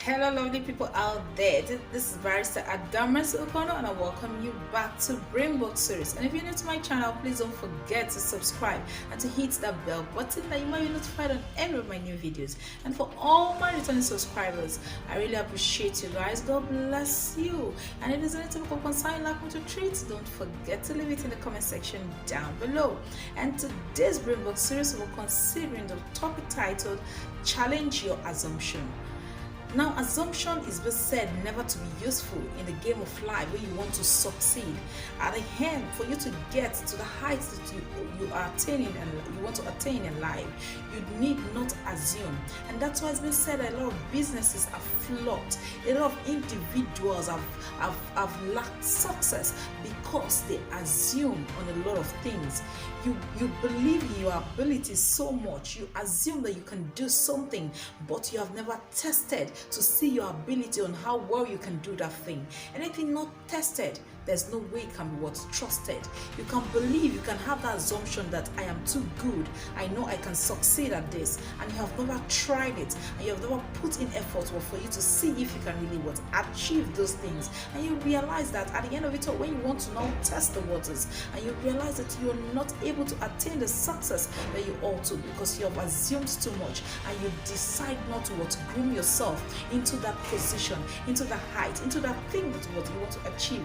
Hello, lovely people out there. This is Barrister Ukonu, and I welcome you back to Brain Book Series. And if you're new to my channel, please don't forget to subscribe and to hit that bell button that you might be notified on any of my new videos. And for all my returning subscribers, I really appreciate you guys. God bless you. And if there's anything of concern you'd like me to treat, don't forget to leave it in the comment section down below. And today's Brain Book Series, we're considering the topic titled Challenge Your Assumption. Now, assumption is best said never to be useful in the game of life where you want to succeed. At the end, for you to get to the heights that you are attaining and you want to attain in life, you need not assume. And that's why it's been said that a lot of businesses are flopped. A lot of individuals have lacked success because they assume on a lot of things. You believe in your ability so much, you assume that you can do something, but you have never tested to see your ability on how well you can do that thing. Anything not tested, there's no way it can be what's trusted. You can believe, you can have that assumption that I am too good, I know I can succeed at this, and you have never tried it, and you have never put in effort for you to see if you can really achieve those things. And you realize that at the end of it all, when you want to now test the waters, and you realize that you're not able to attain the success that you ought to because you have assumed too much, and you decide not to groom yourself into that position, into that height, into that thing that you want to achieve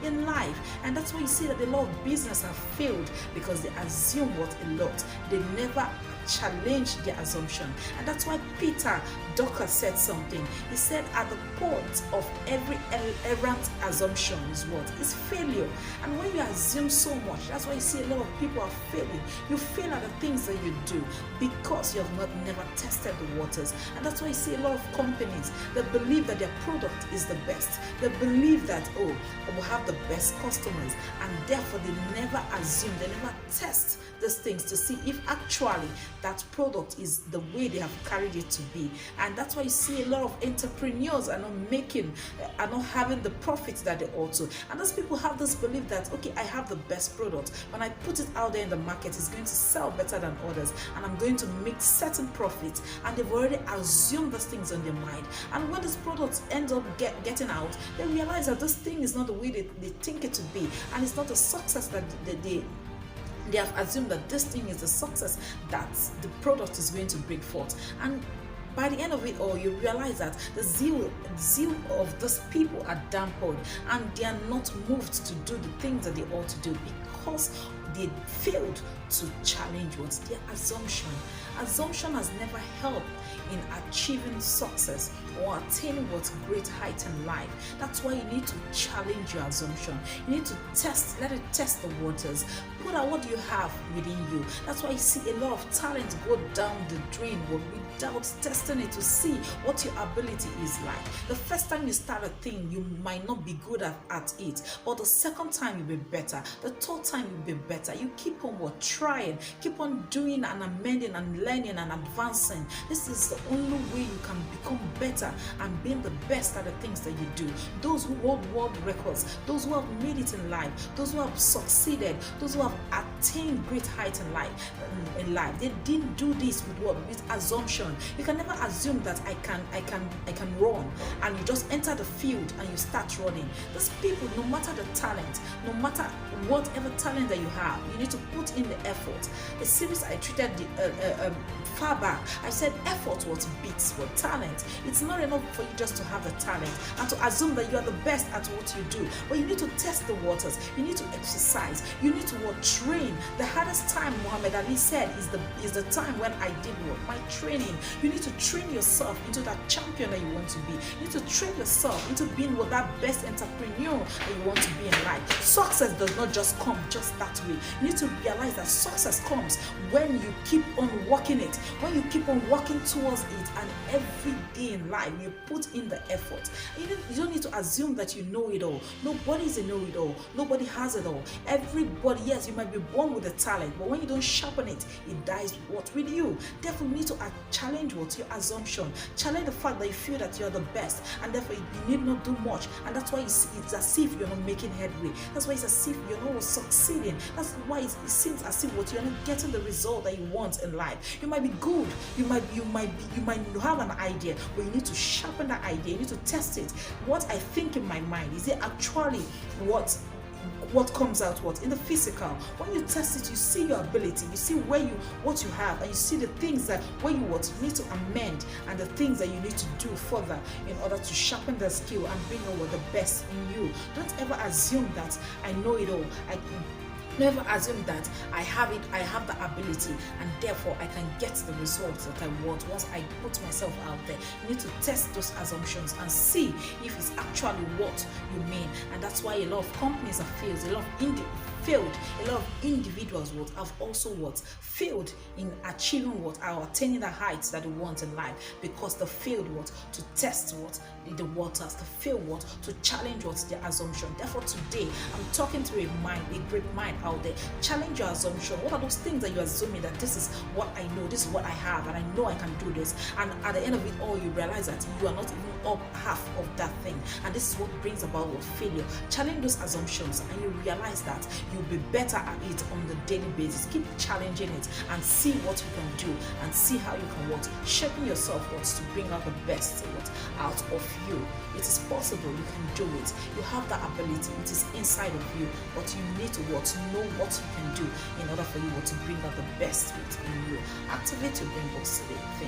in life. And that's why you see that a lot of business have failed because they assume a lot. They never challenge their assumption. And that's why Peter Docker said something. He said at the point of every errant assumption is failure. And when you assume so much, that's why you see a lot of people are failing. You fail at the things that you do because you have never tested the waters. And that's why you see a lot of companies that believe that their product is the best. They believe that, oh, I will have the best customers, and therefore they never assume, they never test these things to see if actually that product is the way they have carried it to be. And that's why you see a lot of entrepreneurs are not having the profits that they ought to. And those people have this belief that, okay, I have the best product. When I put it out there in the market, it's going to sell better than others, and I'm going to make certain profits. And they've already assumed those things on their mind. And when these products end up getting out, they realize that this thing is not the way they think it to be, and it's not the success that they have assumed that this thing is the success that the product is going to bring forth. And by the end of it all, you realize that the zeal of those people are dampened, and they are not moved to do the things that they ought to do because they failed to challenge their assumption. Assumption has never helped in achieving success or attaining great height in life. That's why you need to challenge your assumption. You need to let it test the waters. Put out what you have within you. That's why you see a lot of talent go down the drain without testing it to see what your ability is like. The first time you start a thing, you might not be good at it, but the second time you'll be better. The third time you'll be better. You keep on trying, keep on doing and amending and learning and advancing. This is the only way you can become better and being the best at the things that you do. Those who hold world records, those who have made it in life, those who have succeeded, those who have attained great height in life, they didn't do this with assumption. You can never assume that I can run, and you just enter the field and you start running. Those people, no matter the talent, no matter whatever talent that you have, you need to put in the effort. The series I treated far back, I said effort beats talent. It's not enough for you just to have the talent and to assume that you are the best at what you do, but you need to test the waters. You need to exercise. You need to train. The hardest time, Muhammad Ali said, is the time when I did my training. You need to train yourself into that champion that you want to be. You need to train yourself into being that best entrepreneur that you want to be in life. Success does not just come just that way. You need to realize that success comes when you keep on working it, when you keep on working towards it, and every day in life you put in the effort. You don't need to assume that you know it all. Nobody is a know-it-all. Nobody has it all. Everybody, yes, you might be born with a talent, but when you don't sharpen it, it dies with you. Therefore, you need to challenge your assumption. Challenge the fact that you feel that you're the best, and therefore you need not do much, and that's why it's as if you're not making headway. That's That's why it's as if you're not succeeding. That's why it seems as if what you're not getting the result that you want in life. You might be good, you might have an idea, but you need to sharpen that idea. You need to test it. What I think in my mind, is it actually what comes out in the physical? When you test it, you see your ability, you see what you have, and you see the things that where you need to amend, and the things that you need to do further in order to sharpen the skill and bring out the best in you. Don't ever assume that I know it all. Never assume that I have the ability, and therefore I can get the results that I want once I put myself out there. You need to test those assumptions and see if it's actually what you mean. And that's why a lot of companies have failed. A lot of individuals have also failed in achieving or attaining the heights that they want in life, because they failed to test the waters, they failed to challenge their assumption. Therefore today I'm talking to a great mind out there. Challenge your assumption. What are those things that you're assuming that this is what I know, this is what I have, and I know I can do this, and at the end of it all you realize that you are not even up half of that thing, and this is what brings about failure. Challenge those assumptions and you realize that you'll be better at it on the daily basis. Keep challenging it and see what you can do, and see how you can shaping yourself to bring out the best out of you. It is possible, you can do it. You have the ability, it is inside of you, but you need to know what you can do in order for you to bring out the best in you. Activate your brain box today.